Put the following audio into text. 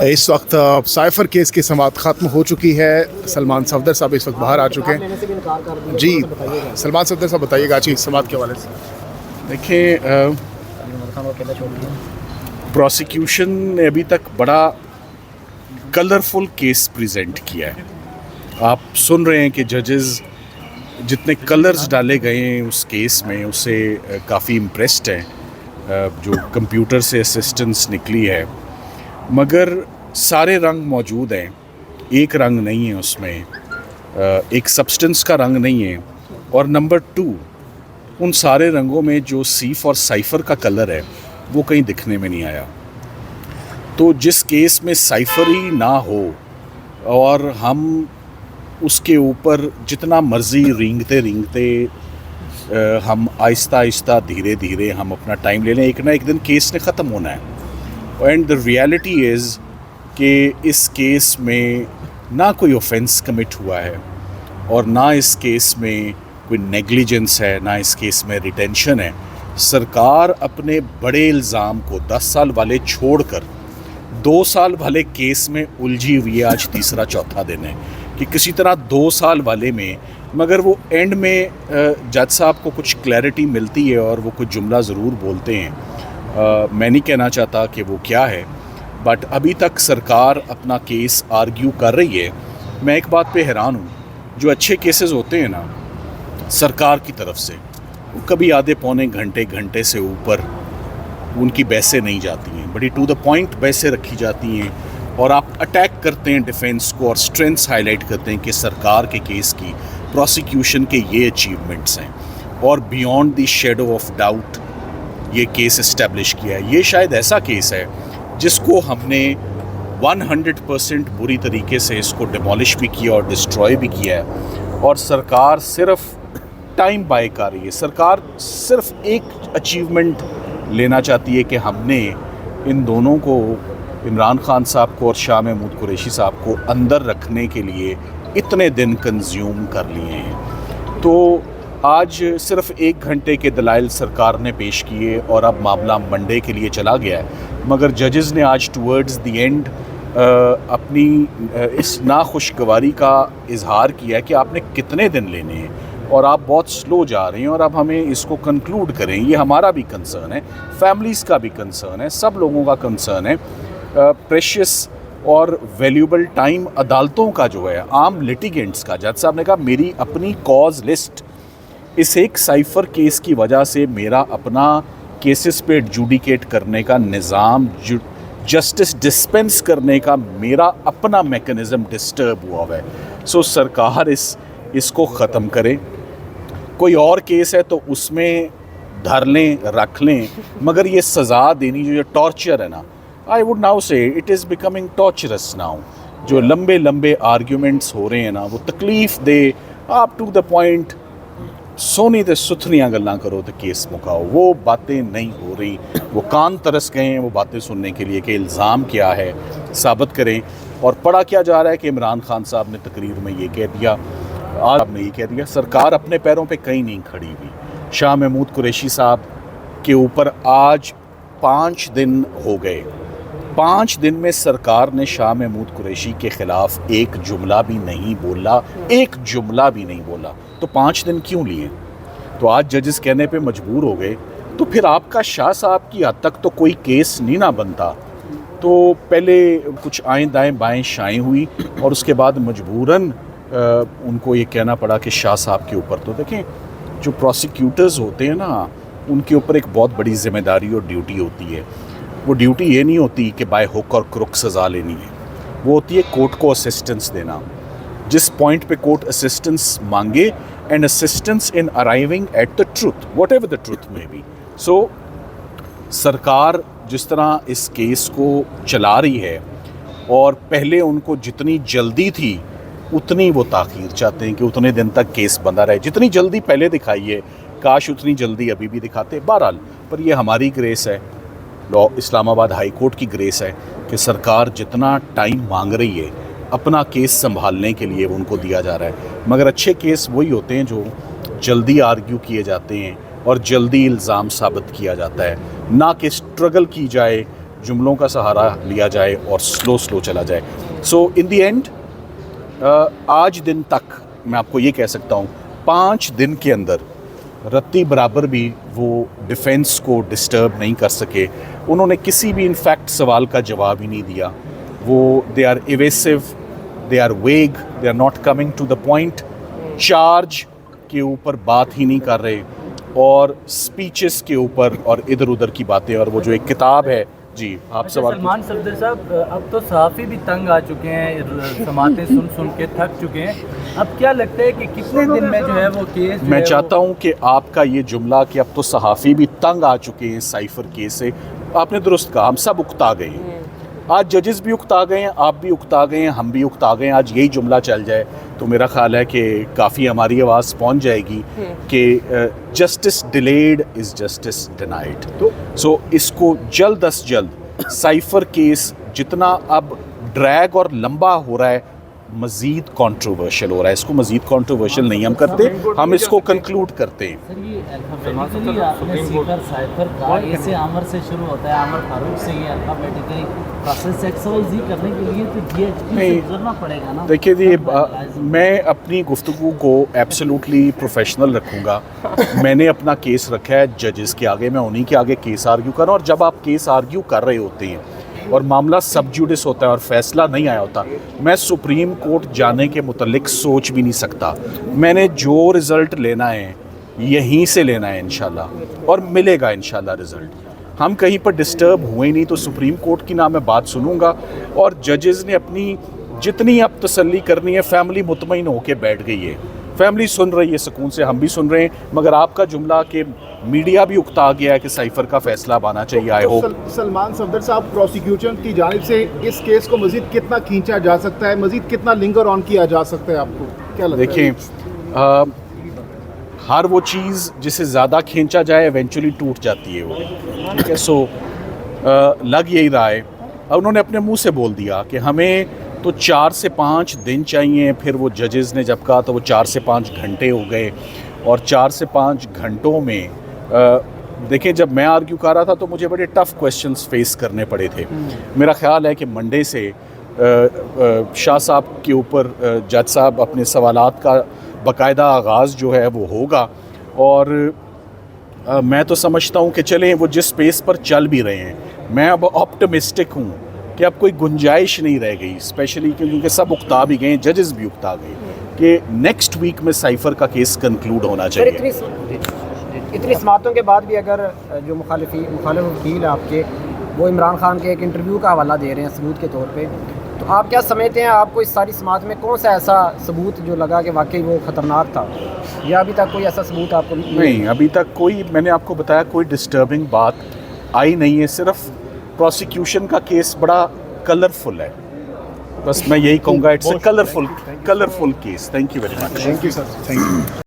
इस वक्त cipher case की समाअत ख़त्म हो चुकी है। सलमान सफदर साहब इस वक्त बाहर आ चुके हैं। जी सलमान सफदर साहब बताइएगा जी समाअत के हवाले से। देखिए, प्रोसिक्यूशन ने अभी तक बड़ा कलरफुल केस प्रेजेंट किया है। आप सुन रहे हैं कि जजेस जितने कलर्स डाले गए हैं उस केस में, उससे काफ़ी इम्प्रेस्ड हैं। जो कंप्यूटर से असिस्टेंस निकली है, मगर सारे रंग मौजूद हैं, एक रंग नहीं है उसमें, एक सब्सटेंस का रंग नहीं है। और नंबर 2, उन सारे रंगों में जो सी फॉर साइफ़र का कलर है वो कहीं दिखने में नहीं आया। तो जिस केस में साइफ़र ही ना हो और हम उसके ऊपर जितना मर्ज़ी रेंगते हम आहिस्ता आहिस्ता धीरे धीरे हम अपना टाइम ले लें, एक ना एक दिन केस ने ख़त्म होना है। एंड द रियलिटी इज़ कि इस केस में ना कोई ऑफेंस कमिट हुआ है और ना इस केस में कोई नेग्लिजेंस है, ना इस केस में रिटेंशन है। सरकार अपने बड़े इल्ज़ाम को 10 साल वाले छोड़कर 2 साल वाले केस में उलझी हुई है। आज तीसरा चौथा दिन है कि किसी तरह 2 साल वाले में, मगर वो एंड में जज साहब को कुछ क्लैरिटी मिलती है और वो कुछ जुमला ज़रूर बोलते हैं। मैं नहीं कहना चाहता कि वो क्या है, बट अभी तक सरकार अपना केस आर्ग्यू कर रही है। मैं एक बात पे हैरान हूँ, जो अच्छे केसेस होते हैं ना सरकार की तरफ से, वो कभी आधे पौने घंटे से ऊपर उनकी बहसें नहीं जाती हैं, बड़ी टू द पॉइंट बहसें रखी जाती हैं और आप अटैक करते हैं डिफेंस को और स्ट्रेंथ्स हाईलाइट करते हैं कि सरकार के केस की, प्रोसिक्यूशन के ये अचीवमेंट्स हैं और beyond the shadow of doubt ये केस इस्टेब्लिश किया है। ये शायद ऐसा केस है जिसको हमने 100% बुरी तरीके से इसको डिमोलिश भी किया और डिस्ट्रॉय भी किया है और सरकार सिर्फ टाइम बाय कर रही है। सरकार सिर्फ एक अचीवमेंट लेना चाहती है कि हमने इन दोनों को, इमरान खान साहब को और शाह महमूद कुरैशी साहब को अंदर रखने के लिए इतने दिन कंज्यूम कर लिए हैं। तो आज सिर्फ 1 घंटे के दलाइल सरकार ने पेश किए और अब मामला मंडे के लिए चला गया है, मगर जजेस ने आज टुवर्ड्स द एंड अपनी इस नाखुशगवारी का इजहार किया कि आपने कितने दिन लेने हैं और आप बहुत स्लो जा रहे हैं और अब हमें इसको कंक्लूड करें। ये हमारा भी कंसर्न है, फैमिलीज़ का भी कंसर्न है, सब लोगों का कंसर्न है। प्रेशियस और वैल्यूबल टाइम अदालतों का जो है, आम लिटिगेंट्स का, जज साहब ने कहा मेरी अपनी कॉज लिस्ट इस एक साइफ़र केस की वजह से मेरा अपना केसेस पे एडजुडिकेट करने का निज़ाम, जस्टिस डिस्पेंस करने का मेरा अपना मैकेनिज़्म डिस्टर्ब हुआ है। सो सरकार इसको ख़त्म करे। कोई और केस है तो उसमें धर लें, रख लें, मगर ये सज़ा देनी जो ये टॉर्चर है ना, आई वुड नाउ से it is becoming torturers now. जो लंबे लंबे आर्ग्यूमेंट्स हो रहे हैं ना, वो तकलीफ़ दे, आप टू द पॉइंट सोनी ते सुथनियाँ गल्लां करो तो केस मुकाओ, वो बातें नहीं हो रही। वो कान तरस गए हैं वो बातें सुनने के लिए कि इल्ज़ाम क्या है, साबित करें। और पढ़ा क्या जा रहा है कि इमरान खान साहब ने तकरीर में ये कह दिया, आपने ये कह दिया, सरकार अपने पैरों पे कहीं नहीं खड़ी हुई। शाह महमूद कुरैशी साहब के ऊपर आज 5 दिन हो गए, 5 दिन में सरकार ने शाह महमूद कुरैशी के ख़िलाफ़ एक जुमला भी नहीं बोला, एक जुमला भी नहीं बोला। तो 5 दिन क्यों लिए? तो आज जजेस कहने पे मजबूर हो गए। तो फिर आपका शाह साहब की हद तक तो कोई केस नहीं ना बनता। तो पहले कुछ आएँ दाएँ बाएँ शाएँ हुई और उसके बाद मजबूरन उनको ये कहना पड़ा कि शाह साहब के ऊपर, तो देखें जो प्रोसिक्यूटर्स होते हैं ना, उनके ऊपर एक बहुत बड़ी ज़िम्मेदारी और ड्यूटी होती है। वो ड्यूटी ये नहीं होती कि बाय हुक और क्रुक सज़ा लेनी है, वो होती है कोर्ट को असिस्टेंस देना। जिस पॉइंट पे कोर्ट असिस्टेंस मांगे, and assistance in arriving at the truth, what ever the truth में बी। सो सरकार जिस तरह इस केस को चला रही है और पहले उनको जितनी जल्दी थी उतनी वो ताख़ीर चाहते हैं कि उतने दिन तक केस बंदा रहे। जितनी जल्दी पहले दिखाइए, काश उतनी जल्दी अभी भी दिखाते। बहरहाल, पर ये हमारी ग्रेस है, लॉ इस्लामाबाद हाई कोर्ट की ग्रेस है कि सरकार जितना टाइम मांग रही है अपना केस संभालने के लिए उनको दिया जा रहा है। मगर अच्छे केस वही होते हैं जो जल्दी आर्ग्यू किए जाते हैं और जल्दी इल्ज़ाम साबित किया जाता है, ना कि स्ट्रगल की जाए जुमलों का सहारा लिया जाए और स्लो चला जाए। सो इन द एंड आज दिन तक मैं आपको ये कह सकता हूँ 5 दिन के अंदर रत्ती बराबर भी वो डिफेंस को डिस्टर्ब नहीं कर सके। उन्होंने किसी भी इनफैक्ट सवाल का जवाब ही नहीं दिया। वो they are evasive, they are vague, they are not coming to the point, charge के ऊपर बात ही नहीं कर रहे और स्पीचेस के ऊपर और इधर उधर की बातें। और वो जो एक किताब है, जी आप सवाल सलमान सफदर साहब, अब तो सहाफ़ी भी तंग आ चुके हैं, समातें सुन के थक चुके हैं। अब क्या लगता है कि कितने दिन में जो है वो केस मैं चाहता हूं कि आपका ये जुमला कि अब तो सहाफ़ी भी तंग आ चुके हैं साइफर केस से, आपने दुरुस्त कहा। हम सब उकता गए हैं, आज जजेस भी उकता गए हैं, आप भी उकता गए हैं, हम भी उकता गए हैं। आज यही जुमला चल जाए तो मेरा ख्याल है कि काफ़ी हमारी आवाज़ पहुंच जाएगी कि justice delayed is justice denied. तो सो इसको जल्द अज जल्द साइफर केस जितना अब ड्रैग और लंबा हो रहा है मज़ीद कंट्रोवर्शियल हो रहा है। इसको मज़ीद कंट्रोवर्शियल नहीं हम करते, हम इसको कंक्लूड करते हैं। सर ये अल्फाबेटिकली आपने सीकर साइफर का ए से आमर से शुरू होता है, आमर फारूक से ये अल्फाबेटिकली प्रोसेस एक्सरसाइज करने के लिए तो जीएचपी से गुजरना पड़ेगा ना। देखिए ये मैं अपनी गुफ्तगू को एब्सोल्युटली प्रोफेशनल रखूँगा। मैंने अपना केस रखा है जजेस के आगे, मैं उन्हीं के आगे केस आर्ग्यू कर रहा हूँ। और जब आप केस आर्ग्यू कर रहे होते हैं और मामला सब जुडिस होता है और फैसला नहीं आया होता, मैं सुप्रीम कोर्ट जाने के मुतल्लिक सोच भी नहीं सकता। मैंने जो रिज़ल्ट लेना है यहीं से लेना है इंशाल्लाह, और मिलेगा इंशाल्लाह रिज़ल्ट। हम कहीं पर डिस्टर्ब हुए नहीं तो सुप्रीम कोर्ट की ना मैं बात सुनूंगा। और जजेस ने अपनी जितनी अब तसल्ली करनी है, फैमिली मुतमईन होके बैठ गई है, फैमिली सुन रही है सुकून से, हम भी सुन रहे हैं। मगर आपका जुमला कि मीडिया भी उकता गया है कि साइफर का फैसला आना चाहिए, आई होप। सलमान सफदर साहब, प्रोसिक्यूशन की जानिब से इस केस को मजीद कितना खींचा जा सकता है, मजीद कितना लिंगर ऑन किया जा सकता है, आपको क्या लगता है? देखें, हर वो चीज़ जिसे ज़्यादा खींचा जाए एवेंचुअली टूट जाती है वो, ठीक है। सो लग यही रहा है। अब उन्होंने अपने मुंह से बोल दिया कि हमें तो 4 से 5 दिन चाहिए। फिर वो जजेस ने जब कहा तो वो 4 से 5 घंटे हो गए। और 4 से 5 घंटों में देखें, जब मैं आर्ग्यू कर रहा था तो मुझे बड़े टफ़ क्वेश्चंस फेस करने पड़े थे। मेरा ख्याल है कि मंडे से शाह साहब के ऊपर जज साहब अपने सवालात का बाकायदा आगाज़ जो है वो होगा। और मैं तो समझता हूँ कि चलें वो जिस पेस पर चल भी रहे हैं, मैं अब ऑप्टिमिस्टिक हूँ कि अब कोई गुंजाइश नहीं रह गई, स्पेशली क्योंकि सब उकता भी गए, जजेस भी उकता गए, कि नेक्स्ट वीक में साइफर का केस कंक्लूड होना चाहिए। इतनी समातों के बाद भी अगर जो मुखालिफ वकील आपके वो इमरान खान के एक इंटरव्यू का हवाला दे रहे हैं सबूत के तौर पे, तो आप क्या समझते हैं, आपको इस सारी समात में कौन सा ऐसा सबूत जो लगा कि वाकई वो ख़तरनाक था, या अभी तक कोई ऐसा सबूत आपको नहीं? अभी तक कोई, मैंने आपको बताया, कोई डिस्टर्बिंग बात आई नहीं है। सिर्फ प्रोसिक्यूशन का केस बड़ा कलरफुल है, बस मैं यही कहूँगा, it's a colourful case. Thank you very much. Thank you sir, thank you.